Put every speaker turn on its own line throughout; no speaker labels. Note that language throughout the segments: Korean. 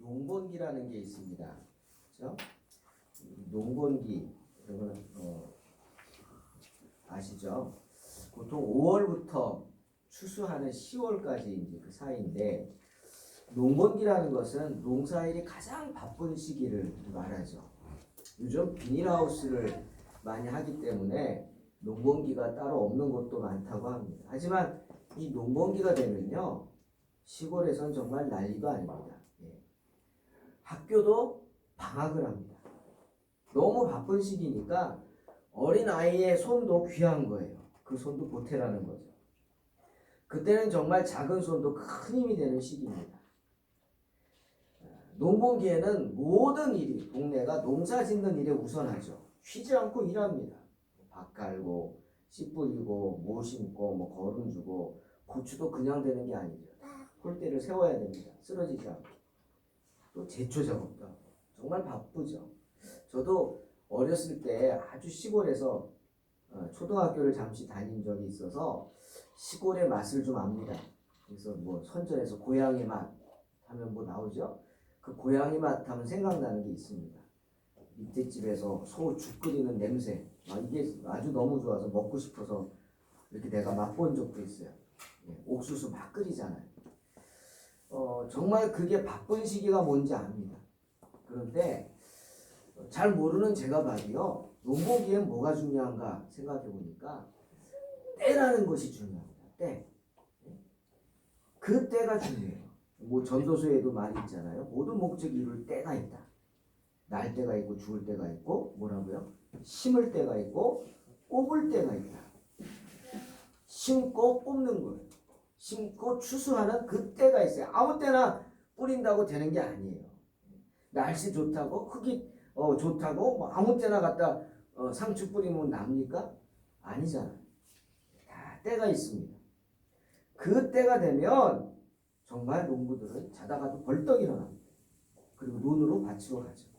농번기라는 게 있습니다. 그렇죠? 농번기 여러분 아시죠? 보통 5월부터 추수하는 10월까지 이제 그 사이인데 농번기라는 것은 농사일이 가장 바쁜 시기를 말하죠. 요즘 비닐하우스를 많이 하기 때문에 농번기가 따로 없는 곳도 많다고 합니다. 하지만 이 농번기가 되면요 시골에선 정말 난리도 아닙니다. 학교도 방학을 합니다. 너무 바쁜 시기니까 어린아이의 손도 귀한 거예요. 그 손도 보태라는 거죠. 그때는 정말 작은 손도 큰 힘이 되는 시기입니다. 농번기에는 모든 일이 동네가 농사 짓는 일에 우선하죠. 쉬지 않고 일합니다. 밭 갈고 씨 뿌리고 모 심고 뭐 거름 주고 고추도 그냥 되는 게 아니죠. 홀대를 세워야 됩니다. 쓰러지지 않고. 또 제초 작업도 하고 정말 바쁘죠. 저도 어렸을 때 아주 시골에서 초등학교를 잠시 다닌 적이 있어서 시골의 맛을 좀 압니다. 그래서 뭐 선전에서 고향의 맛 하면 뭐 나오죠. 그 고향의 맛 하면 생각나는 게 있습니다. 밑에 집에서 소 죽 끓이는 냄새 이게 아주 너무 좋아서 먹고 싶어서 이렇게 내가 맛본 적도 있어요. 옥수수 막 끓이잖아요. 정말 그게 바쁜 시기가 뭔지 압니다. 그런데 잘 모르는 제가 봐도요. 농번기엔 뭐가 중요한가 생각해 보니까 때라는 것이 중요합니다. 때. 그 때가 중요해요. 뭐 전도서에도 말이 있잖아요. 모든 목적이 이룰 때가 있다. 날 때가 있고 죽을 때가 있고 뭐라고요? 심을 때가 있고 뽑을 때가 있다. 심고 뽑는 거예요. 심고 추수하는 그 때가 있어요. 아무 때나 뿌린다고 되는 게 아니에요. 날씨 좋다고 흙이 좋다고 뭐 아무 때나 갖다 상추 뿌리면 납니까? 아니잖아요. 다 때가 있습니다. 그 때가 되면 정말 농부들은 자다가도 벌떡 일어납니다. 그리고 눈으로 밭으로 가죠.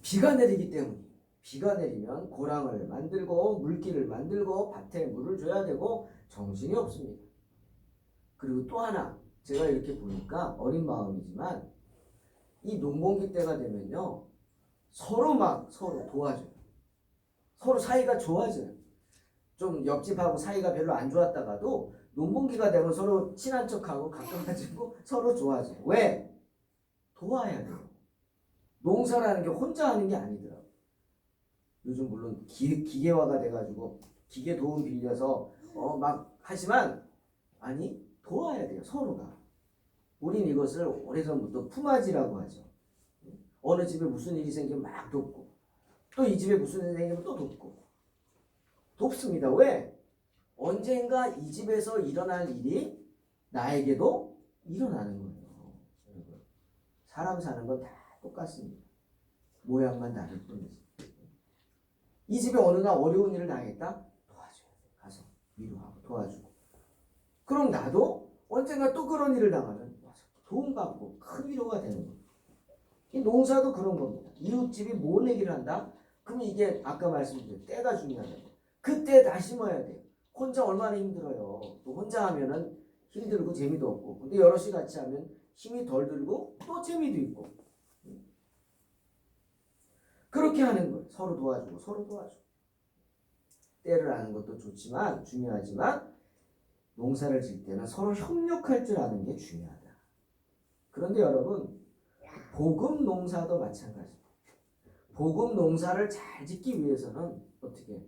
비가 내리기 때문에 비가 내리면 고랑을 만들고 물길을 만들고 밭에 물을 줘야 되고 정신이 없습니다. 그리고 또 하나 제가 이렇게 보니까 어린 마음이지만 이 농번기 때가 되면요 서로 도와줘요. 서로 사이가 좋아져요. 좀 옆집하고 사이가 별로 안 좋았다가도 농번기가 되면 서로 친한 척하고 가까워지고 서로 좋아져요. 왜? 도와야 돼요. 농사라는 게 혼자 하는 게 아니더라고요. 요즘 물론 기계화가 돼가지고 기계 도움 빌려서 막 하지만 아니 도와야 돼요. 서로가. 우린 이것을 오래전부터 품앗이라고 하죠. 어느 집에 무슨 일이 생기면 막 돕고 또 이 집에 무슨 일이 생기면 또 돕고 돕습니다. 왜? 언젠가 이 집에서 일어날 일이 나에게도 일어나는 거예요. 여러분. 사람 사는 건 다 똑같습니다. 모양만 다를 뿐이지. 이 집에 어느 날 어려운 일을 당했다? 도와줘야 돼. 가서 위로하고 도와주고. 그럼 나도 언젠가 또 그런 일을 당하면 도움받고 큰 위로가 되는 거예요. 이 농사도 그런 겁니다. 이웃집이 뭐 내기를 한다? 그럼 이게 아까 말씀드린 때가 중요하다고. 그때 다 심어야 돼요. 혼자 얼마나 힘들어요. 또 혼자 하면은 힘들고 재미도 없고. 근데 여럿이 같이 하면 힘이 덜 들고 또 재미도 있고. 그렇게 하는 거예요. 서로 도와주고 서로 도와주고. 때를 아는 것도 좋지만 중요하지만 농사를 질 때는 서로 협력할 줄 아는 게 중요하다. 그런데 여러분 복음 농사도 마찬가지입니다. 복음 농사를 잘 짓기 위해서는 어떻게?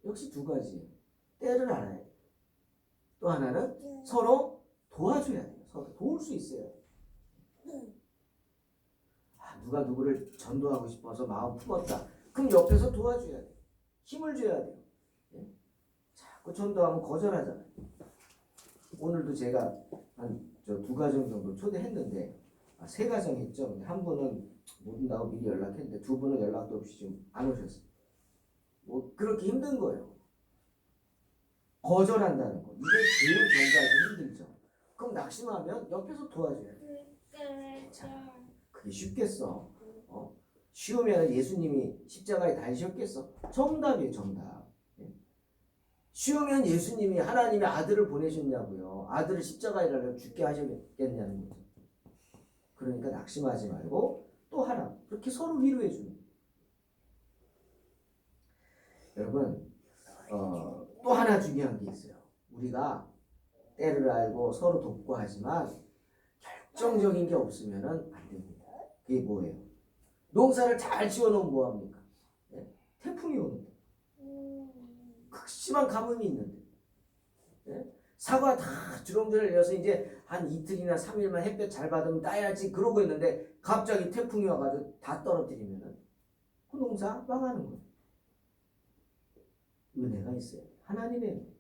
역시 두 가지예요. 때를 알아야 돼요. 또 하나는 서로 도와줘야 돼요. 서로 도울 수 있어요. 누가 누구를 전도하고 싶어서 마음 품었다. 그럼 옆에서 도와줘야 돼요. 힘을 줘야 돼요. 자꾸 전도하면 거절하잖아요. 오늘도 제가 한 두 가정 정도 초대했는데 세 가정 했죠. 근데 한 분은 못 온다고 미리 연락했는데 두 분은 연락도 없이 지금 안 오셨어요. 뭐 그렇게 힘든 거예요. 거절한다는 거. 이게 제일 전도하기 힘들죠. 그럼 낙심하면 옆에서 도와줘야 돼요. 자, 그게 쉽겠어? 쉬우면 예수님이 십자가에 달리셨겠어? 정답이에요, 정답. 쉬우면 예수님이 하나님의 아들을 보내셨냐고요. 아들을 십자가에 달려 죽게 하셨겠냐는 거죠. 그러니까 낙심하지 말고 또 하라. 그렇게 서로 위로해 주는 거예요. 여러분 또 하나 중요한 게 있어요. 우리가 때를 알고 서로 돕고 하지만 결정적인 게 없으면 안 됩니다. 그게 뭐예요? 농사를 잘 지어놓으면 뭐합니까? 네? 태풍이 오는데 극심한 가뭄이 있는데 네? 사과 다 주렁주렁 내려서 이제 한 이틀이나 3일만 햇볕 잘 받으면 따야지 그러고 있는데 갑자기 태풍이 와가지고 다 떨어뜨리면 그 농사 망하는 거예요. 은혜가 있어요. 하나님의 은혜.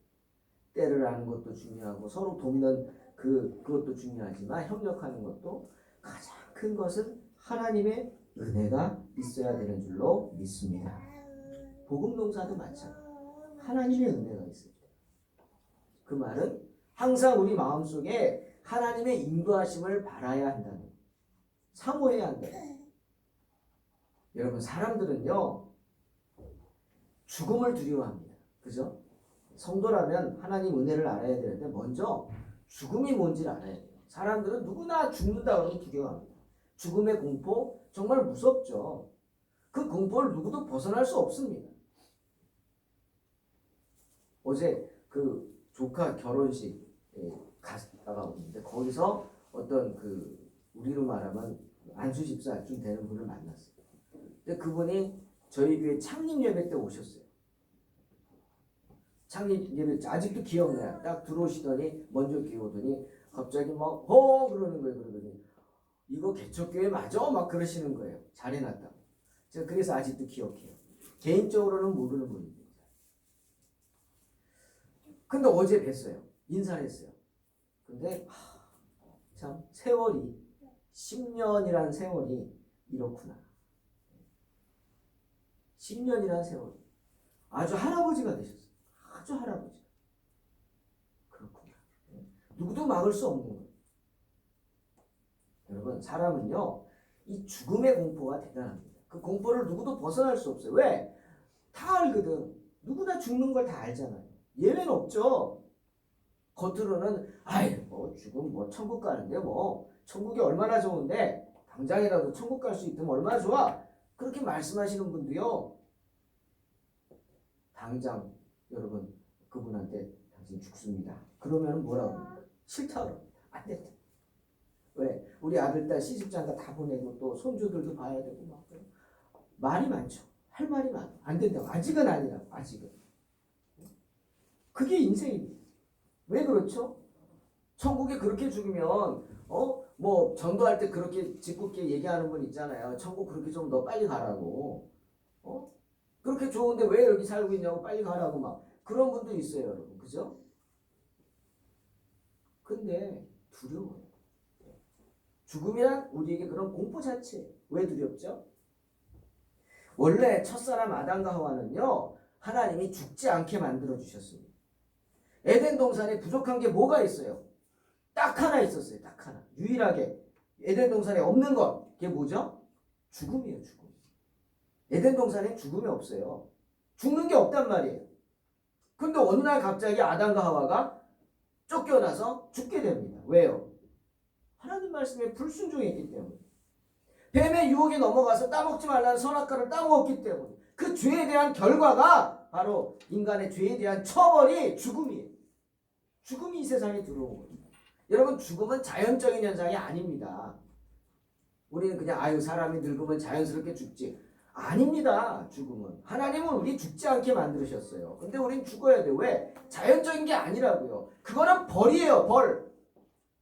때를 아는 것도 중요하고 서로 돕는 그것도 중요하지만 협력하는 것도 가장 큰 것은 하나님의 은혜가 있어야 되는 줄로 믿습니다. 복음 농사도 마찬가지. 하나님의 은혜가 있어요. 그 말은 항상 우리 마음속에 하나님의 인도하심을 바라야 한다는 거예요. 사모해야 한다는 거예요. 여러분 사람들은요 죽음을 두려워합니다. 그죠? 성도라면 하나님 은혜를 알아야 되는데 먼저 죽음이 뭔지를 알아야 돼요. 사람들은 누구나 죽는다 그러면 두려워합니다. 죽음의 공포 정말 무섭죠. 그 공포를 누구도 벗어날 수 없습니다. 어제 그 조카 결혼식 갔다가 오는데 거기서 어떤 우리로 말하면 안수 집사쯤 되는 분을 만났어요. 근데 그분이 저희 교회 창립 예배 때 오셨어요. 창립 예배 아직도 기억나요. 딱 들어오시더니 먼저 기어오더니 갑자기 막 그러는 거예요. 그러더니 이거 개척교회 맞아? 막 그러시는 거예요. 잘해놨다고. 제가 그래서 아직도 기억해요. 개인적으로는 모르는 분입니다. 근데 어제 뵀어요. 인사를 했어요. 근데 참 세월이 10년이란 세월이 이렇구나. 10년이란 세월. 아주 할아버지가 되셨어요. 아주 할아버지. 그렇구나. 누구도 막을 수 없는 거예요. 여러분 사람은요 이 죽음의 공포가 대단합니다. 그 공포를 누구도 벗어날 수 없어요. 왜? 다 알거든. 누구나 죽는 걸 다 알잖아요. 예외는 없죠. 겉으로는 죽음 천국 가는데 천국이 얼마나 좋은데 당장이라도 천국 갈 수 있으면 얼마나 좋아. 그렇게 말씀하시는 분도요 당장 여러분 그분한테 당신 죽습니다. 그러면 뭐라고 합니까? 싫다 그럽니다. 안 된다. 왜? 우리 아들, 딸 시집장가 다 보내고 또 손주들도 봐야 되고 막 말이 많죠. 할 말이 많아. 안 된다고. 아직은 아니라고. 아직은. 그게 인생입니다. 왜 그렇죠? 천국에 그렇게 죽으면 전도할 때 그렇게 짓궂게 얘기하는 분 있잖아요. 천국 그렇게 좀 너 빨리 가라고. 그렇게 좋은데 왜 여기 살고 있냐고 빨리 가라고 막 그런 분도 있어요, 여러분. 그죠? 근데 두려워요. 죽음이란 우리에게 그런 공포 자체. 왜 두렵죠? 원래 첫사람 아담과 하와는요 하나님이 죽지 않게 만들어 주셨습니다. 에덴 동산에 부족한 게 뭐가 있어요? 딱 하나 있었어요. 딱 하나. 유일하게 에덴 동산에 없는 것. 그게 뭐죠? 죽음이에요. 죽음. 에덴 동산에 죽음이 없어요. 죽는 게 없단 말이에요. 근데 어느 날 갑자기 아담과 하와가 쫓겨나서 죽게 됩니다. 왜요? 하나님 말씀에 불순종했기 때문에. 뱀의 유혹에 넘어가서 따먹지 말라는 선악과를 따먹었기 때문에. 그 죄에 대한 결과가 바로 인간의 죄에 대한 처벌이 죽음이에요. 죽음이 이 세상에 들어온 겁니다. 여러분 죽음은 자연적인 현상이 아닙니다. 우리는 그냥 사람이 늙으면 자연스럽게 죽지. 아닙니다. 죽음은. 하나님은 우리 죽지 않게 만드셨어요. 근데 우린 죽어야 돼. 왜? 자연적인 게 아니라고요. 그거는 벌이에요. 벌.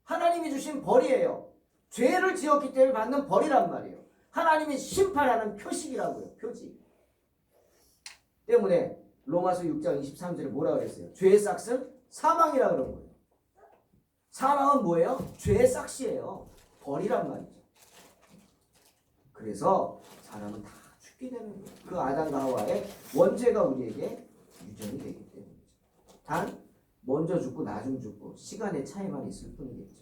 하나님이 주신 벌이에요. 죄를 지었기 때문에 받는 벌이란 말이에요. 하나님이 심판하는 표식이라고요. 표식. 때문에 로마서 6장 23절에 뭐라 그랬어요? 죄의 싹은 사망이라 그런 거예요. 사망은 뭐예요? 죄의 싹이에요. 벌이란 말이죠. 그래서 사람은 다 죽게 되는 거예요. 그 아담과 하와의 원죄가 우리에게 유전이 되기 때문이죠. 단 먼저 죽고 나중 죽고 시간의 차이만 있을 뿐이겠죠.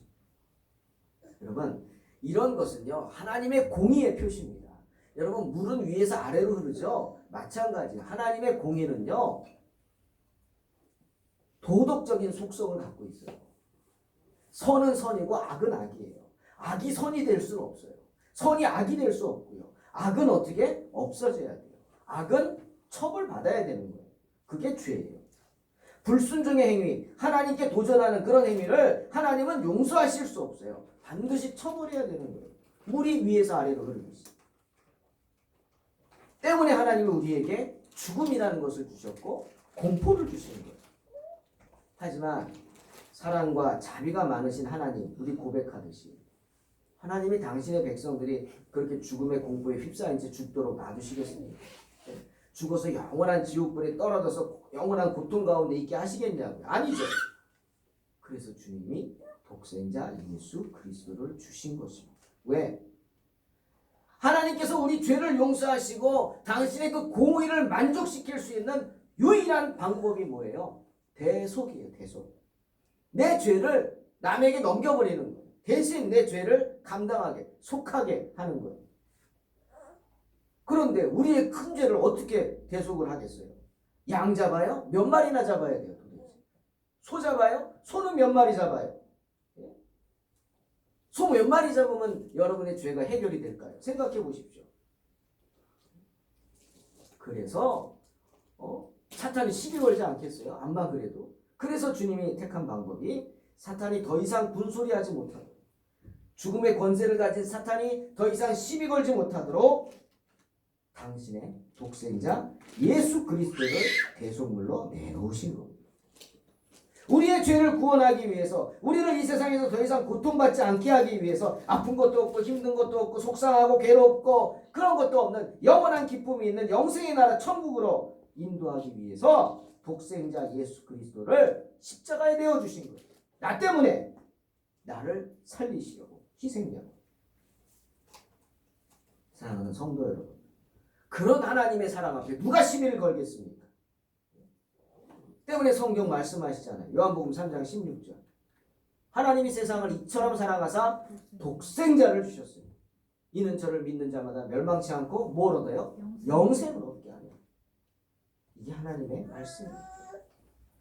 여러분 이런 것은요 하나님의 공의의 표시입니다. 여러분 물은 위에서 아래로 흐르죠. 마찬가지 하나님의 공의는요 도덕적인 속성을 갖고 있어요. 선은 선이고 악은 악이에요. 악이 선이 될 수는 없어요. 선이 악이 될 수 없고요. 악은 어떻게? 없어져야 돼요. 악은 처벌받아야 되는 거예요. 그게 죄예요. 불순종의 행위, 하나님께 도전하는 그런 행위를 하나님은 용서하실 수 없어요. 반드시 처벌해야 되는 거예요. 물이 위에서 아래로 흐르고 있어요. 때문에 하나님은 우리에게 죽음이라는 것을 주셨고 공포를 주시는 거예요. 하지만 사랑과 자비가 많으신 하나님, 우리 고백하듯이 하나님이 당신의 백성들이 그렇게 죽음의 공포에 휩싸인 채 죽도록 놔두시겠습니까? 죽어서 영원한 지옥불에 떨어져서 영원한 고통 가운데 있게 하시겠냐고요? 아니죠. 그래서 주님이 독생자 예수 그리스도를 주신 것입니다. 왜? 하나님께서 우리 죄를 용서하시고 당신의 그 공의를 만족시킬 수 있는 유일한 방법이 뭐예요? 대속이에요. 대속. 내 죄를 남에게 넘겨버리는 거예요. 대신 내 죄를 감당하게, 속하게 하는 거예요. 그런데 우리의 큰 죄를 어떻게 대속을 하겠어요? 양 잡아요? 몇 마리나 잡아야 돼요? 도대체? 소 잡아요? 소는 몇 마리 잡아요? 소 몇 마리 잡으면 여러분의 죄가 해결이 될까요? 생각해 보십시오. 그래서 사탄이 시비 걸지 않겠어요? 암만 그래도. 그래서 주님이 택한 방법이 사탄이 더 이상 분소리하지 못하도록, 죽음의 권세를 가진 사탄이 더 이상 시비 걸지 못하도록 당신의 독생자 예수 그리스도를 대속물로 내놓으신 겁니다. 우리의 죄를 구원하기 위해서, 우리를 이 세상에서 더 이상 고통받지 않게 하기 위해서, 아픈 것도 없고 힘든 것도 없고 속상하고 괴롭고 그런 것도 없는 영원한 기쁨이 있는 영생의 나라 천국으로 인도하기 위해서 독생자 예수 그리스도를 십자가에 내어주신 거예요. 나 때문에 나를 살리시려고 희생자고. 사랑하는 성도 여러분, 그런 하나님의 사랑 앞에 누가 시비를 걸겠습니까? 때문에 성경 말씀하시잖아요. 요한복음 3장 16절. 하나님이 세상을 이처럼 사랑하사 독생자를 주셨어요. 이는 저를 믿는 자마다 멸망치 않고 뭘 얻어요? 영생을 얻게 하네요. 이게 하나님의 말씀입니다.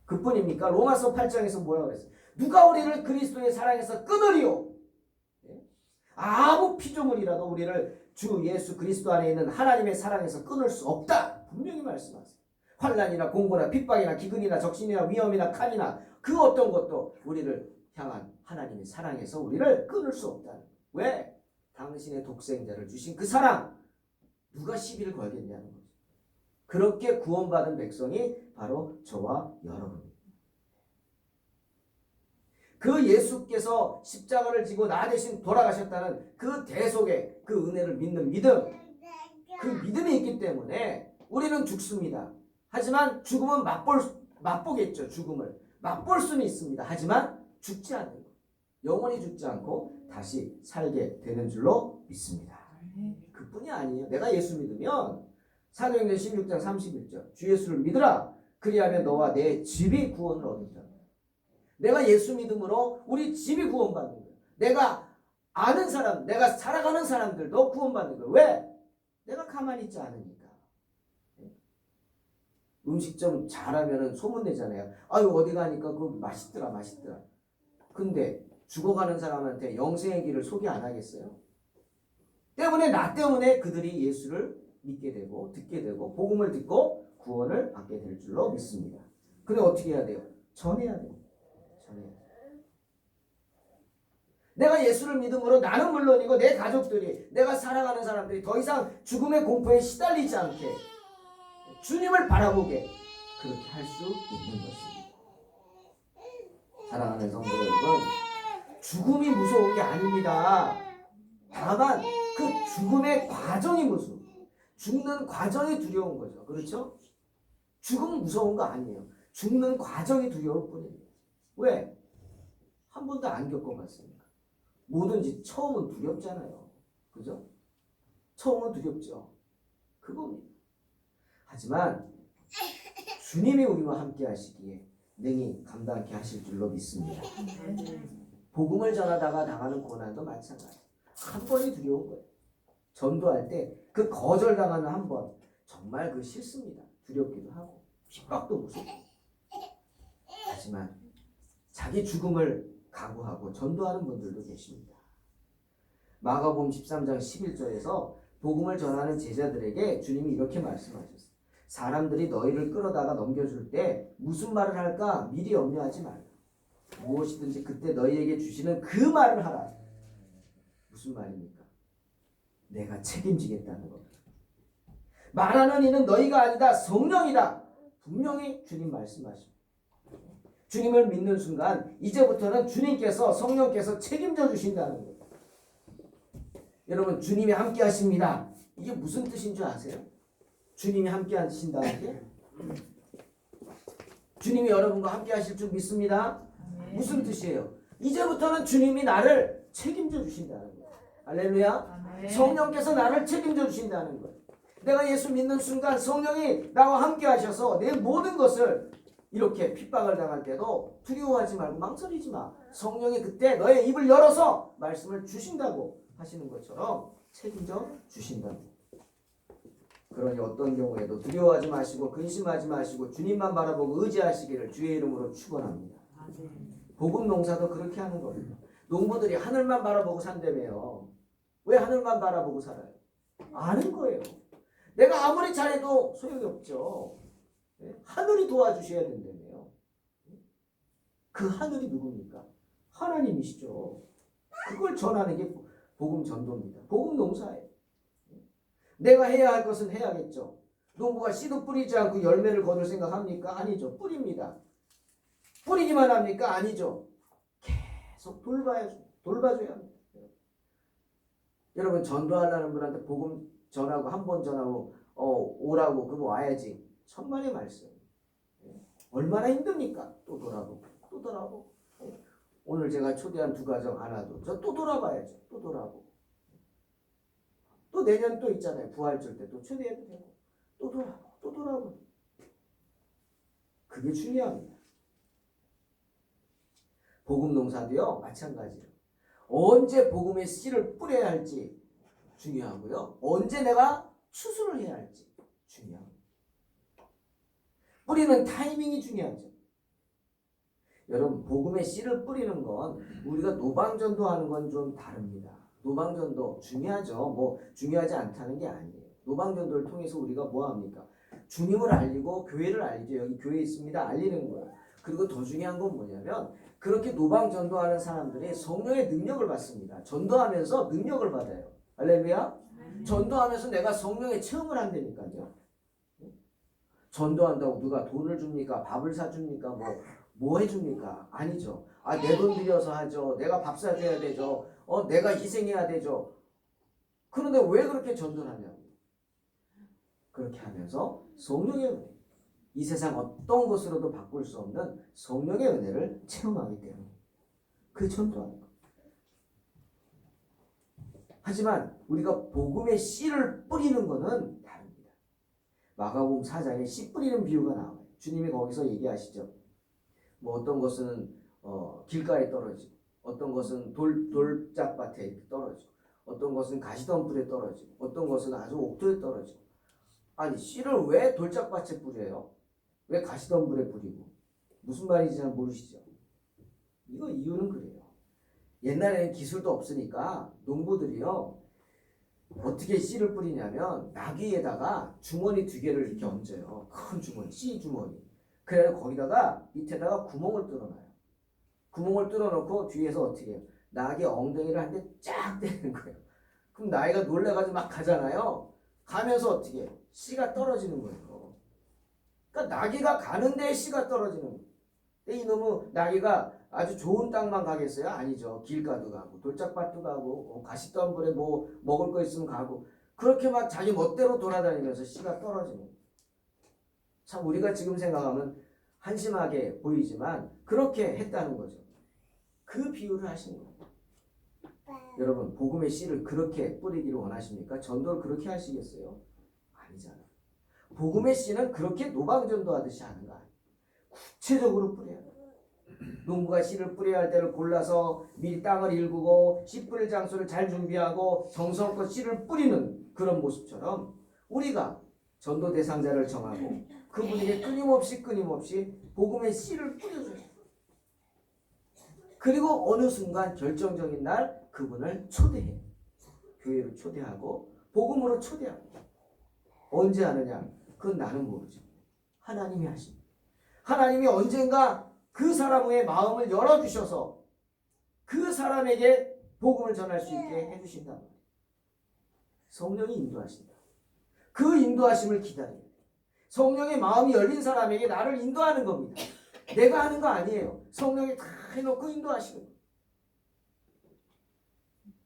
그뿐입니까? 로마서 8장에서 뭐라고 그랬어요? 누가 우리를 그리스도의 사랑에서 끊으리요? 아무 피조물이라도 우리를 주 예수 그리스도 안에 있는 하나님의 사랑에서 끊을 수 없다. 분명히 말씀하세요. 환난이나 공고나 핍박이나 기근이나 적신이나 위험이나 칼이나 그 어떤 것도 우리를 향한 하나님의 사랑에서 우리를 끊을 수 없다. 왜? 당신의 독생자를 주신 그 사랑, 누가 시비를 걸겠냐는 거죠. 그렇게 구원받은 백성이 바로 저와 여러분입니다. 그 예수께서 십자가를 지고 나 대신 돌아가셨다는 그 대속의 그 은혜를 믿는 믿음, 그 믿음이 있기 때문에 우리는 죽습니다. 하지만 죽음은 맛보겠죠. 죽음을 맛볼 수는 있습니다. 하지만 죽지 않는 것, 영원히 죽지 않고 다시 살게 되는 줄로 믿습니다. 그뿐이 아니에요. 내가 예수 믿으면 사도행전 16장 31절 주 예수를 믿으라. 그리하면 너와 내 집이 구원을 얻는다. 내가 예수 믿음으로 우리 집이 구원받는 거예요. 내가 아는 사람, 내가 살아가는 사람들도 구원받는 거예요. 왜? 내가 가만히 있지 않으니까. 음식점 잘하면 소문내잖아요. 아유 어디 가니까 그거 맛있더라 맛있더라. 근데 죽어가는 사람한테 영생의 길을 소개 안 하겠어요? 때문에 나 때문에 그들이 예수를 믿게 되고 듣게 되고 복음을 듣고 구원을 받게 될 줄로 믿습니다. 근데 어떻게 해야 돼요? 전해야 돼요. 전해야 돼요. 내가 예수를 믿음으로 나는 물론이고 내 가족들이, 내가 사랑하는 사람들이 더 이상 죽음의 공포에 시달리지 않게 주님을 바라보게 그렇게 할 수 있는 것입니다. 사랑하는 성도 여러분, 죽음이 무서운 게 아닙니다. 다만 그 죽음의 과정이 무서워. 죽는 과정이 두려운 거죠. 그렇죠? 죽음은 무서운 거 아니에요. 죽는 과정이 두려울 뿐이에요. 왜? 한 번도 안 겪어봤으니까. 뭐든지 처음은 두렵잖아요. 그죠? 처음은 두렵죠. 그겁니다. 하지만 주님이 우리와 함께 하시기에 능히 감당케 하실 줄로 믿습니다. 복음을 전하다가 당하는 고난도 마찬가지. 한 번이 두려운 거예요. 전도할 때 그 거절당하는 한 번 정말 그 싫습니다. 두렵기도 하고 핍박도 무섭고. 하지만 자기 죽음을 각오하고 전도하는 분들도 계십니다. 마가복음 13장 11절에서 복음을 전하는 제자들에게 주님이 이렇게 말씀하셨어요. 사람들이 너희를 끌어다가 넘겨줄 때 무슨 말을 할까 미리 염려하지 말라. 무엇이든지 그때 너희에게 주시는 그 말을 하라. 무슨 말입니까? 내가 책임지겠다는 겁니다. 말하는 이는 너희가 아니다. 성령이다. 분명히 주님 말씀하십니다. 주님을 믿는 순간 이제부터는 주님께서 성령께서 책임져 주신다는 거예요. 여러분 주님이 함께 하십니다. 이게 무슨 뜻인 줄 아세요? 주님이 함께 하신다는 게? 주님이 여러분과 함께 하실 줄 믿습니다. 무슨 뜻이에요? 이제부터는 주님이 나를 책임져 주신다는 거예요. 할렐루야. 성령께서 나를 책임져 주신다는 거예요. 내가 예수 믿는 순간 성령이 나와 함께 하셔서 내 모든 것을 이렇게 핍박을 당할 때도 두려워하지 말고 망설이지 마. 성령이 그때 너의 입을 열어서 말씀을 주신다고 하시는 것처럼 책임져 주신다고. 그러니 어떤 경우에도 두려워하지 마시고 근심하지 마시고 주님만 바라보고 의지하시기를 주의 이름으로 축원합니다. 복음 농사도 그렇게 하는 겁니다. 농부들이 하늘만 바라보고 산다며요. 왜 하늘만 바라보고 살아요? 아는 거예요. 내가 아무리 잘해도 소용이 없죠. 하늘이 도와주셔야 된다며요. 그 하늘이 누굽니까? 하나님이시죠. 그걸 전하는 게 복음 전도입니다. 복음 농사예요. 내가 해야 할 것은 해야겠죠. 농부가 씨도 뿌리지 않고 열매를 거둘 생각합니까? 아니죠. 뿌립니다. 뿌리기만 합니까? 아니죠. 계속 돌봐줘야 합니다. 여러분 전도하려는 분한테 복음 전하고 한 번 전하고 오라고 그럼 와야지. 천만의 말씀. 얼마나 힘듭니까? 또 돌아보고 또 돌아보고. 오늘 제가 초대한 두 가정 안 와도 저 또 돌아봐야죠. 또 돌아보고. 또 내년 또 있잖아요. 부활절 때 또 초대해도 되고 또 돌아보고 또 돌아보고. 그게 중요합니다. 복음 농사도요 마찬가지로 언제 복음의 씨를 뿌려야 할지 중요하고요. 언제 내가 추수를 해야 할지 중요합니다. 뿌리는 타이밍이 중요하죠. 여러분 복음의 씨를 뿌리는 건 우리가 노방전도하는 건 좀 다릅니다. 노방전도 중요하죠. 뭐 중요하지 않다는 게 아니에요. 노방전도를 통해서 우리가 뭐합니까? 주님을 알리고 교회를 알리죠. 여기 교회 있습니다. 알리는 거예요. 그리고 더 중요한 건 뭐냐면 그렇게 노방전도하는 사람들이 성령의 능력을 받습니다. 전도하면서 능력을 받아요. 할렐루야. 전도하면서 내가 성령의 체험을 한다니까요. 전도한다고 누가 돈을 줍니까? 밥을 사줍니까? 뭐 해줍니까? 아니죠. 내 돈 들여서 하죠. 내가 밥 사줘야 되죠. 내가 희생해야 되죠. 그런데 왜 그렇게 전도를 하냐고. 그렇게 하면서 성령의 은혜, 이 세상 어떤 것으로도 바꿀 수 없는 성령의 은혜를 체험하기 때문에 그 전도하는 것. 하지만 우리가 복음의 씨를 뿌리는 것은 다릅니다. 마가복음 4장에 씨 뿌리는 비유가 나와요. 주님이 거기서 얘기하시죠. 뭐 어떤 것은 길가에 떨어지고 어떤 것은 돌짝밭에 떨어지고 어떤 것은 가시덤불에 떨어지고 어떤 것은 아주 옥토에 떨어지고. 아니 씨를 왜 돌짝밭에 뿌려요? 왜 가시덤불에 뿌리고? 무슨 말인지 잘 모르시죠? 이거 이유는 그래요. 옛날에는 기술도 없으니까 농부들이요 어떻게 씨를 뿌리냐면 나귀에다가 주머니 2개를 이렇게 얹어요. 큰 주머니, 씨 주머니. 그래서 거기다가 밑에다가 구멍을 뚫어놔요. 구멍을 뚫어놓고 뒤에서 어떻게 해요? 나귀 엉덩이를 한 대 쫙 때리는 거예요. 그럼 나귀가 놀래가지고 막 가잖아요. 가면서 어떻게 해요? 씨가 떨어지는 거예요. 그러니까 나귀가 가는 데에 씨가 떨어지는 거예요. 근데 이놈은 나귀가 아주 좋은 땅만 가겠어요? 아니죠. 길가도 가고 돌짝밭도 가고 가시덤불에 뭐 먹을 거 있으면 가고 그렇게 막 자기 멋대로 돌아다니면서 씨가 떨어지는 거예요. 참 우리가 지금 생각하면 한심하게 보이지만 그렇게 했다는 거죠. 그 비유를 하신 거예요. 여러분 복음의 씨를 그렇게 뿌리기를 원하십니까? 전도를 그렇게 하시겠어요? 아니잖아요. 복음의 씨는 그렇게 노방전도하듯이 하는 거 아니에요. 구체적으로 뿌려야 돼요. 농부가 씨를 뿌려야 할 때를 골라서 미리 땅을 일구고 씨 뿌릴 장소를 잘 준비하고 정성껏 씨를 뿌리는 그런 모습처럼 우리가 전도 대상자를 정하고 그분에게 끊임없이 복음의 씨를 뿌려줘요. 그리고 어느 순간 결정적인 날 그분을 초대해. 교회로 초대하고 복음으로 초대합니다. 언제 하느냐? 그건 나는 모르죠. 하나님이 하십니다. 하나님이 언젠가 그 사람의 마음을 열어주셔서 그 사람에게 복음을 전할 수 있게 해주신다. 성령이 인도하신다. 그 인도하심을 기다려요. 성령의 마음이 열린 사람에게 나를 인도하는 겁니다. 내가 하는 거 아니에요. 성령이 다 해놓고 인도하시는 거예요.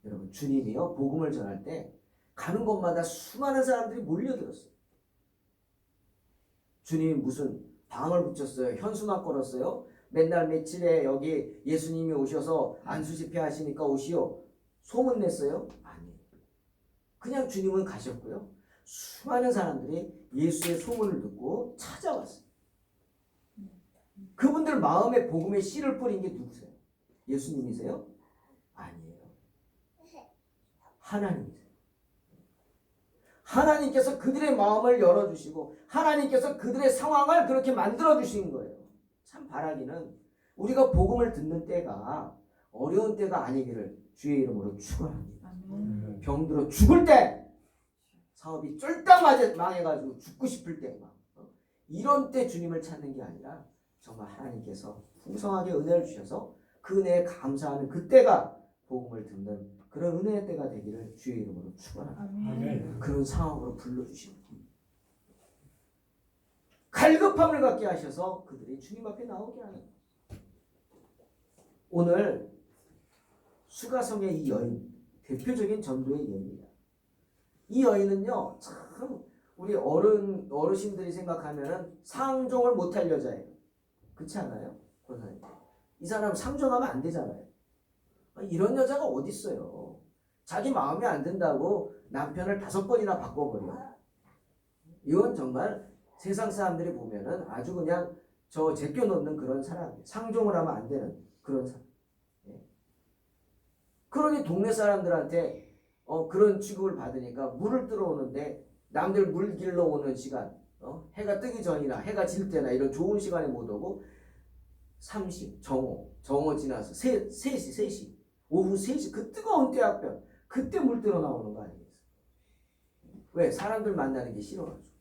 여러분, 주님이요 복음을 전할 때 가는 곳마다 수많은 사람들이 몰려들었어요. 주님이 무슨 방을 붙였어요? 현수막 걸었어요? 맨날 며칠에 여기 예수님이 오셔서 안수 집회 하시니까 오시오. 소문 냈어요? 아니에요. 그냥 주님은 가셨고요. 수많은 사람들이 예수의 소문을 듣고 찾아왔어요. 그분들 마음에 복음의 씨를 뿌린 게 누구세요? 예수님이세요? 아니에요. 하나님이세요. 하나님께서 그들의 마음을 열어주시고 하나님께서 그들의 상황을 그렇게 만들어주신 거예요. 참 바라기는 우리가 복음을 듣는 때가 어려운 때가 아니기를 주의 이름으로 축원합니다. 병들어 죽을 때, 사업이 쫄딱 망해가지고 죽고 싶을 때, 이런 때 주님을 찾는 게 아니라 정말 하나님께서 풍성하게 은혜를 주셔서 그 은혜에 감사하는 그때가 복음을 듣는 그런 은혜의 때가 되기를 주의 이름으로 축원합니다. 그런 상황으로 불러주십니다. 갈급함을 갖게 하셔서 그들이 주님 앞에 나오게 하는 거예요. 오늘 수가성의 이 여인, 대표적인 전도의 여인입니다. 이 여인은요, 참 우리 어르신들이 생각하면은 상종을 못할 여자예요. 그렇지 않아요? 권사님. 이 사람 상종하면 안 되잖아요. 이런 여자가 어디 있어요? 자기 마음에 안 든다고 남편을 5번이나 바꿔버려. 이건 정말 세상 사람들이 보면은 아주 그냥 저 제껴놓는 그런 사람, 상종을 하면 안 되는 그런 사람. 그러니 동네 사람들한테 그런 취급을 받으니까 물을 들어오는데 남들 물 길러 오는 시간, 해가 뜨기 전이나 해가 질 때나 이런 좋은 시간에 못 오고 3시, 정오 지나서 3시, 오후 3시 그 뜨거운 때학변 그때 물 들어 나오는 거 아니겠어요? 왜? 사람들 만나는 게 싫어가지고.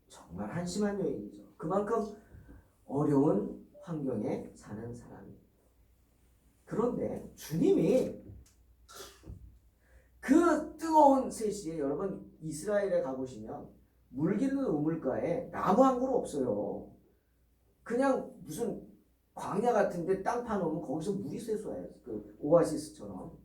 정말 한심한 여인이죠. 그만큼 어려운 환경에 사는 사람이에요. 그런데 주님이 그 뜨거운 3시에 여러분 이스라엘에 가보시면 물 기르는 우물가에 나무 한 그루 없어요. 그냥 무슨 광야 같은데 땅 파놓으면 거기서 물이 쇠수해요. 그 오아시스처럼.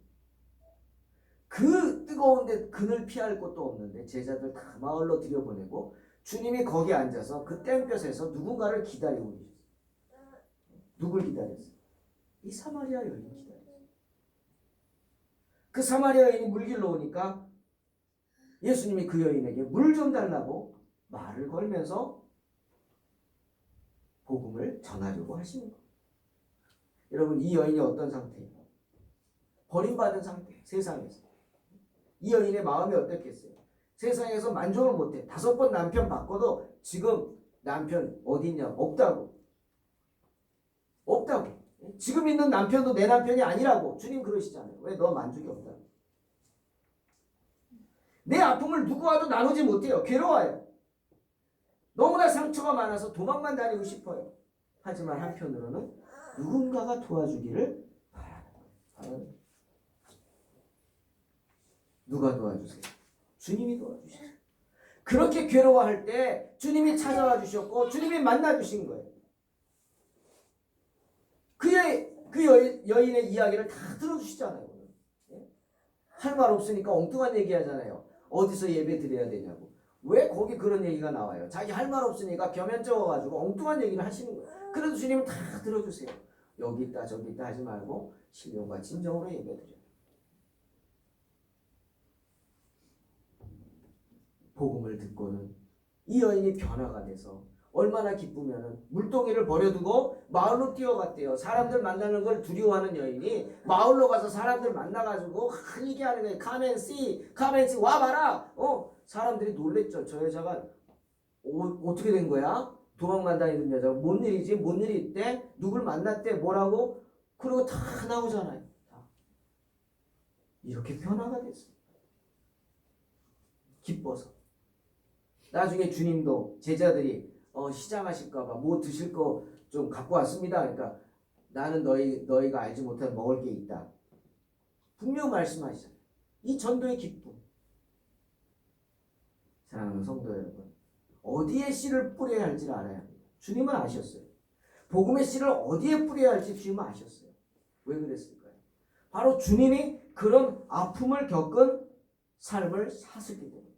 그 뜨거운데 그늘 피할 곳도 없는데 제자들 다 마을로 들여보내고 주님이 거기 앉아서 그 땡볕에서 누군가를 기다리고 계셨어요. 누굴 기다렸어요? 이 사마리아 여인을 기다렸어요. 그 사마리아 여인이 물 길러 오니까 예수님이 그 여인에게 물 좀 달라고 말을 걸면서 복음을 전하려고 하시는 거예요. 여러분, 이 여인이 어떤 상태예요? 버림받은 상태, 세상에서. 이 여인의 마음이 어떻겠어요? 세상에서 만족을 못해. 5번 남편 바꿔도 지금 남편 어디 있냐? 없다고. 지금 있는 남편도 내 남편이 아니라고. 주님 그러시잖아요. 왜? 너 만족이 없다고. 내 아픔을 누구와도 나누지 못해요. 괴로워요. 너무나 상처가 많아서 도망만 다니고 싶어요. 하지만 한편으로는 누군가가 도와주기를 바라는. 누가 도와주세요? 주님이 도와주세요. 그렇게 괴로워할 때 주님이 찾아와 주셨고 주님이 만나 주신 거예요. 그 여인의 이야기를 다 들어주시잖아요. 할 말 없으니까 엉뚱한 얘기 하잖아요. 어디서 예배 드려야 되냐고. 왜 거기 그런 얘기가 나와요? 자기 할 말 없으니까 겸연쩍어가지고 엉뚱한 얘기를 하시는 거예요. 그래도 주님은 다 들어주세요. 여기 있다 저기 있다 하지 말고 신령과 진정으로 예배 드려요. 복음을 듣고는 이 여인이 변화가 돼서 얼마나 기쁘면은 물동이를 버려두고 마을로 뛰어갔대요. 사람들 만나는 걸 두려워하는 여인이 마을로 가서 사람들 만나가지고 얘기하는 거예요. 카멘씨 와봐라. 사람들이 놀랬죠. 저 여자가 어떻게 된 거야? 도망만 다니는 여자가 뭔 일이지? 뭔 일이 있대? 누굴 만났대? 뭐라고? 그리고 다 나오잖아요. 다. 이렇게 변화가 됐어요. 기뻐서. 나중에 주님도 제자들이 시장하실까봐 뭐 드실 거 좀 갖고 왔습니다. 그러니까 나는 너희가 알지 못한 먹을 게 있다. 분명 말씀하시잖아요. 이 전도의 기쁨. 사랑하는 성도 여러분, 어디에 씨를 뿌려야 할지를 알아야 합니다. 주님은 아셨어요. 복음의 씨를 어디에 뿌려야 할지 주님은 아셨어요. 왜 그랬을까요? 바로 주님이 그런 아픔을 겪은 삶을 사셨기 때문에.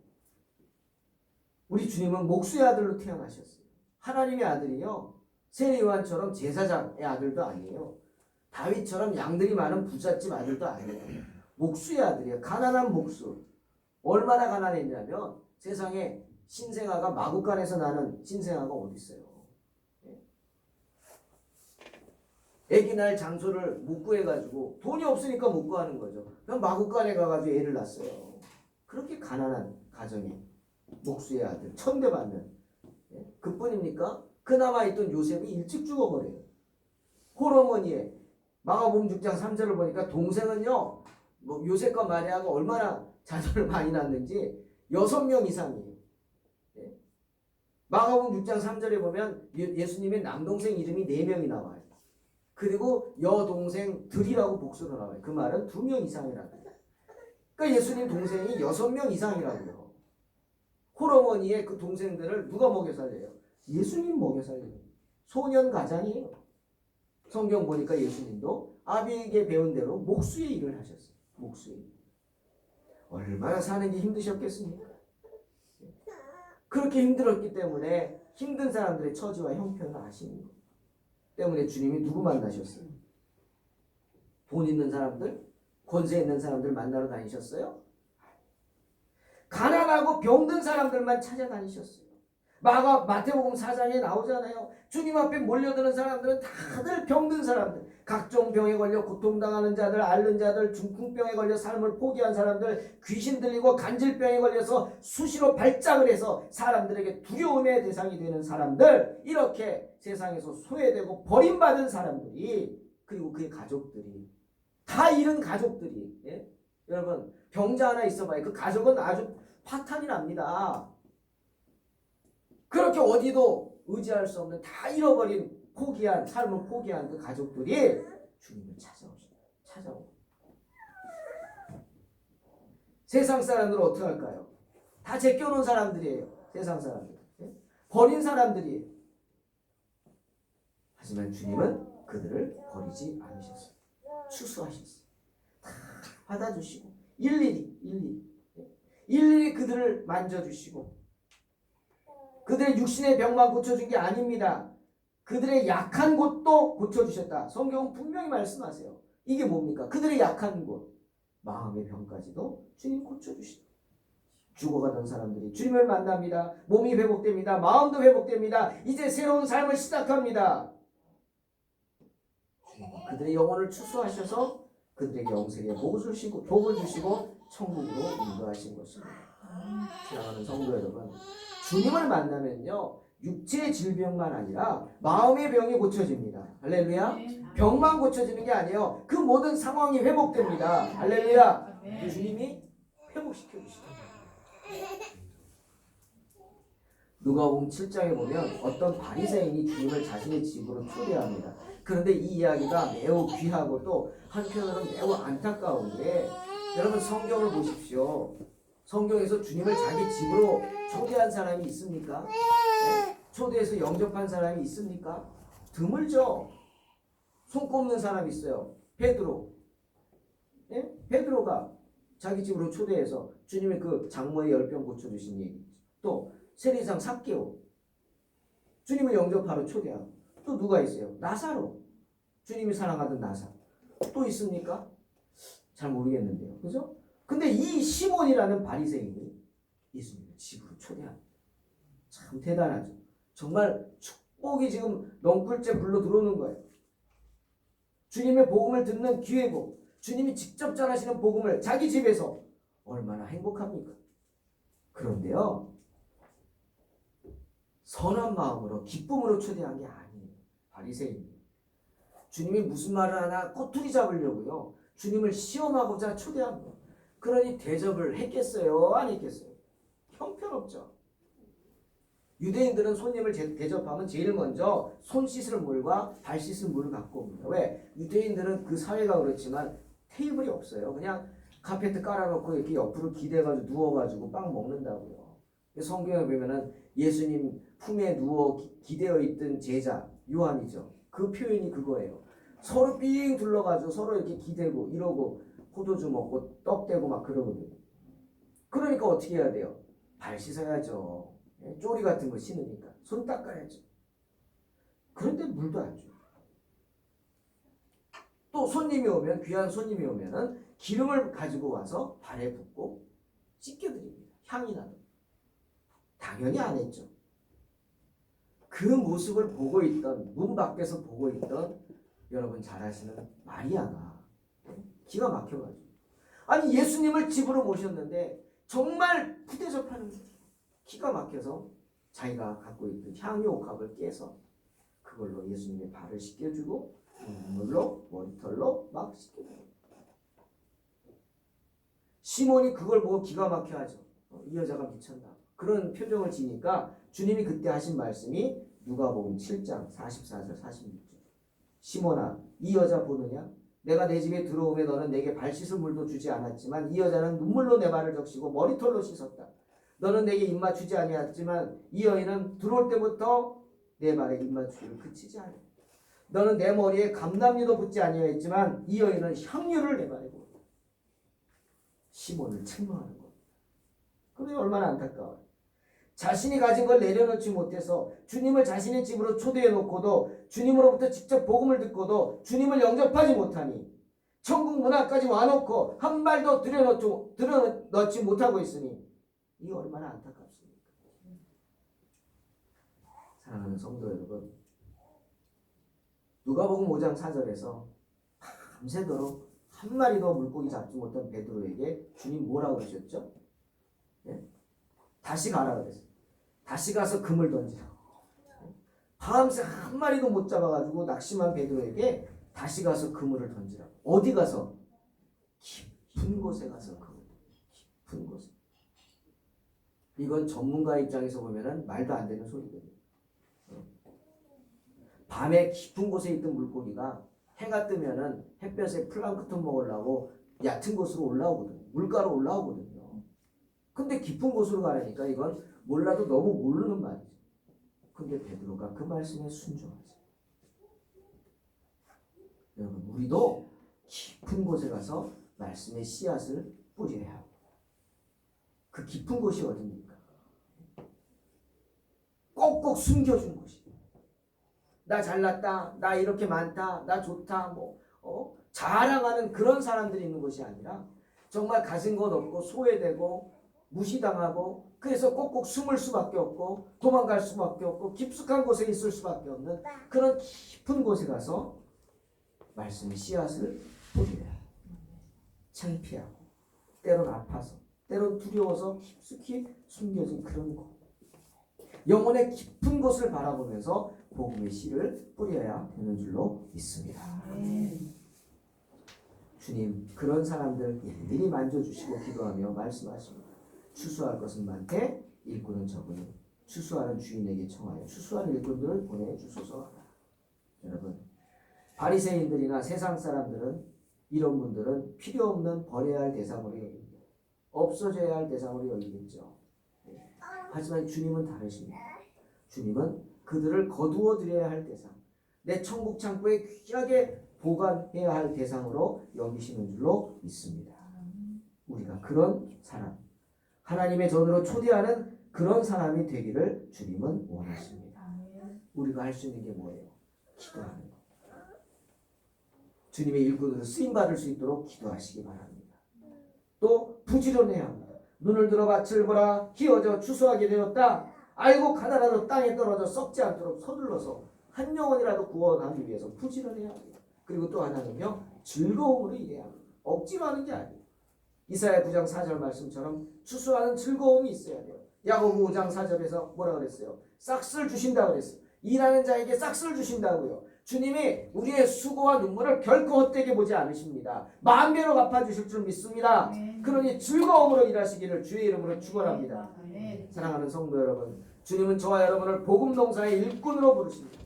우리 주님은 목수의 아들로 태어나셨어요. 하나님의 아들이요, 세례 요한처럼 제사장의 아들도 아니에요. 다윗처럼 양들이 많은 부잣집 아들도 아니에요. 목수의 아들이에요. 가난한 목수. 얼마나 가난했냐면 세상에 신생아가 마구간에서 나는 신생아가 어디 있어요? 애기 날 장소를 못 구해가지고 돈이 없으니까 못 구하는 거죠. 그럼 마구간에 가가지고 애를 낳았어요. 그렇게 가난한 가정에 목수의 아들, 천대받는. 그뿐입니까? 그나마 있던 요셉이 일찍 죽어버려요. 홀어머니에 마가복음 6장 3절을 보니까 동생은요, 뭐 요셉과 마리아가 얼마나 자녀를 많이 낳았는지 6명 이상이에요. 마가복음 6장 3절에 보면 예수님의 남동생 이름이 4명이 나와요. 그리고 여동생들이라고 복수로 나와요. 그 말은 2명 이상이라고. 그러니까 예수님 동생이 6명 이상이라고요. 홀어머니의 그 동생들을 누가 먹여 살려요? 예수님 먹여 살려요. 소년 가장이에요. 성경 보니까 예수님도 아비에게 배운 대로 목수의 일을 하셨어요. 목수의 일. 얼마나 사는 게 힘드셨겠습니까? 그렇게 힘들었기 때문에 힘든 사람들의 처지와 형편을 아시는 것 때문에 주님이 누구 만나셨어요? 돈 있는 사람들? 권세 있는 사람들 만나러 다니셨어요? 가난하고 병든 사람들만 찾아다니셨어요. 마태복음 4장에 나오잖아요. 주님 앞에 몰려드는 사람들은 다들 병든 사람들, 각종 병에 걸려 고통당하는 자들, 앓는 자들, 중풍병에 걸려 삶을 포기한 사람들, 귀신 들리고 간질병에 걸려서 수시로 발작을 해서 사람들에게 두려움의 대상이 되는 사람들, 이렇게 세상에서 소외되고 버림받은 사람들이, 그리고 그의 가족들이, 다 잃은 가족들이, 여러분 병자 하나 있어봐요. 그 가족은 아주 파탄이 납니다. 그렇게 어디도 의지할 수 없는, 다 잃어버린, 포기한, 삶을 포기한 그 가족들이 주님을 찾아오고. 세상 사람들은 어떻게 할까요? 다 제껴놓은 사람들이에요. 세상 사람들. 버린 사람들이에요. 하지만 주님은 그들을 버리지 않으셨어요. 추수하셨어요. 다 받아주시고 일일이 그들을 만져주시고, 그들의 육신의 병만 고쳐준 게 아닙니다. 그들의 약한 곳도 고쳐주셨다. 성경은 분명히 말씀하세요. 이게 뭡니까? 그들의 약한 곳, 마음의 병까지도 주님 고쳐주시다. 죽어가던 사람들이 주님을 만납니다. 몸이 회복됩니다. 마음도 회복됩니다. 이제 새로운 삶을 시작합니다. 그들의 영혼을 추수하셔서 그들에게 영생의 복을 주시고 천국으로 인도하신 것입니다. 사랑하는 성도 여러분, 주님을 만나면요, 육체의 질병만 아니라 마음의 병이 고쳐집니다. 할렐루야. 병만 고쳐지는 게 아니에요. 그 모든 상황이 회복됩니다. 할렐루야. 주님이 회복시켜 주시다. 누가복음 7장에 보면 어떤 바리새인이 주님을 자신의 집으로 초대합니다. 그런데 이 이야기가 매우 귀하고 또 한편으로는 매우 안타까운데, 여러분 성경을 보십시오. 성경에서 주님을 자기 집으로 초대한 사람이 있습니까? 초대해서 영접한 사람이 있습니까? 드물죠. 손꼽는 사람이 있어요. 베드로. 베드로가 자기 집으로 초대해서 주님의 그 장모의 열병 고쳐주신 얘기. 또 세리상 삭개오, 주님을 영접하러 초대하고. 또 누가 있어요? 나사로, 주님이 사랑하던 나사로. 또 있습니까? 잘 모르겠는데요. 그죠? 근데 이 시몬이라는 바리새인이 예수님을 집으로 초대합니다. 참 대단하죠. 정말 축복이 지금 넝쿨째 불러 들어오는 거예요. 주님의 복음을 듣는 기회고, 주님이 직접 전하시는 복음을 자기 집에서 얼마나 행복합니까? 그런데요, 선한 마음으로 기쁨으로 초대한 게 아니에요. 바리새인이 주님이 무슨 말을 하나 꼬투리 잡으려고요. 주님을 시험하고자 초대합니다. 그러니 대접을 했겠어요? 안 했겠어요? 형편없죠. 유대인들은 손님을 대접하면 제일 먼저 손 씻을 물과 발 씻을 물을 갖고 옵니다. 왜? 유대인들은 그 사회가 그렇지만 테이블이 없어요. 그냥 카페트 깔아놓고 이렇게 옆으로 기대가지고 누워가지고 빵 먹는다고요. 성경에 보면은 예수님 품에 누워 기대어 있던 제자 요한이죠. 그 표현이 그거예요. 서로 삥 둘러가지고 서로 이렇게 기대고 이러고 포도주 먹고 떡 대고 막 그러거든요. 그러니까 어떻게 해야 돼요? 발 씻어야죠. 쪼리 같은 거 신으니까 손 닦아야죠. 그런데 물도 안 줘요. 또 손님이 오면 귀한 손님이 오면은 기름을 가지고 와서 발에 붓고 씻겨드립니다. 향이 나도. 당연히 안 했죠. 그 모습을 보고 있던 문 밖에서 보고 있던 여러분 잘 아시는 마리아가 기가 막혀가지고 아니 예수님을 집으로 모셨는데 정말 푸대접하는 거예요. 기가 막혀서 자기가 갖고 있던 향유옥합을 깨서 그걸로 예수님의 발을 씻겨주고 물로 머리털로 막 씻겨주고 시몬이 그걸 보고 기가 막혀하죠. 이 여자가 미쳤나 그런 표정을 지니까 주님이 그때 하신 말씀이 누가복음 7장 44절 46절 시몬아 이 여자 보느냐 내가 내 집에 들어오면 너는 내게 발 씻을 물도 주지 않았지만 이 여자는 눈물로 내 발을 적시고 머리털로 씻었다. 너는 내게 입맛 주지 아니했지만 이 여인은 들어올 때부터 내 발에 입맛 주기를 그치지 않았다. 너는 내 머리에 감람유도 붓지 아니했지만 이 여인은 향유를 내 발에 부었다. 시몬을 책망하는 것. 그게 얼마나 안타까워요. 자신이 가진 걸 내려놓지 못해서 주님을 자신의 집으로 초대해 놓고도 주님으로부터 직접 복음을 듣고도 주님을 영접하지 못하니 천국 문 앞까지 와놓고 한 발도 들여넣지 못하고 있으니 이게 얼마나 안타깝습니까? 사랑하는 성도 여러분, 누가복음 5장 4절에서 밤새도록 한 마리도 물고기 잡지 못한 베드로에게 주님 뭐라고 그러셨죠? 예? 다시 가라 그랬어요. 다시 가서 금을 던지라고. 밤새 한 마리도 못 잡아가지고 낙심한 베드로에게 다시 가서 그물을 던지라고. 어디 가서? 깊은 곳에 가서 그물. 깊은 곳에. 이건 전문가 입장에서 보면은 말도 안 되는 소리거든요. 밤에 깊은 곳에 있던 물고기가 해가 뜨면은 햇볕에 플랑크톤 먹으려고 얕은 곳으로 올라오거든요. 물가로 올라오거든요. 근데 깊은 곳으로 가려니까 이건 몰라도 너무 모르는 말이죠. 근데 베드로가 그 말씀에 순종하죠. 여러분 우리도 깊은 곳에 가서 말씀의 씨앗을 뿌려야 하고 그 깊은 곳이 어디입니까? 꼭꼭 숨겨준 곳이. 나 잘났다, 나 이렇게 많다, 나 좋다, 자랑하는 그런 사람들이 있는 곳이 아니라 정말 가진 것 없고 소외되고 무시당하고 그래서 꼭꼭 숨을 수밖에 없고 도망갈 수밖에 없고 깊숙한 곳에 있을 수밖에 없는 그런 깊은 곳에 가서 말씀의 씨앗을 뿌려야 창피하고 때론 아파서 때론 두려워서 깊숙이 숨겨진 그런 곳 영혼의 깊은 곳을 바라보면서 복음의 씨를 뿌려야 되는 줄로 믿습니다. 주님 그런 사람들 일일이 만져주시고 기도하며 말씀하십니다. 추수할 것은 많되 일꾼은 적으니 추수하는 주인에게 청하여 추수하는 일꾼들을 보내주소서. 여러분 바리새인들이나 세상 사람들은 이런 분들은 필요 없는 버려야 할 대상으로 여깁니다. 없어져야 할 대상으로 여기겠죠. 하지만 주님은 다르십니다. 주님은 그들을 거두어 드려야 할 대상, 내 천국 창고에 귀하게 보관해야 할 대상으로 여기시는 줄로 믿습니다. 우리가 그런 사람, 하나님의 전으로 초대하는 그런 사람이 되기를 주님은 원하십니다. 우리가 할 수 있는 게 뭐예요? 기도하는 것. 주님의 일꾼으로 쓰임받을 수 있도록 기도하시기 바랍니다. 또 부지런해야 합니다. 눈을 들어 밭을 보라 희어져 추수하게 되었다. 알고 가다라도 땅에 떨어져 썩지 않도록 서둘러서 한 영혼이라도 구원하기 위해서 부지런해야 합니다. 그리고 또 하나는요. 즐거움으로 일해야 합니다. 억지로 하는 게 아니에요. 이사야 9장 4절 말씀처럼 추수하는 즐거움이 있어야 돼요. 야고보 5장 4절에서 뭐라 그랬어요? 싹스를 주신다 그랬어요. 일하는 자에게 싹스를 주신다고요. 주님이 우리의 수고와 눈물을 결코 헛되게 보지 않으십니다. 만배로 갚아주실 줄 믿습니다. 그러니 즐거움으로 일하시기를 주의 이름으로 축원합니다. 사랑하는 성도 여러분, 주님은 저와 여러분을 복음 농사의 일꾼으로 부르십니다.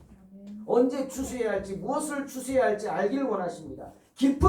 언제 추수해야 할지, 무엇을 추수해야 할지 알기를 원하십니다. 깊은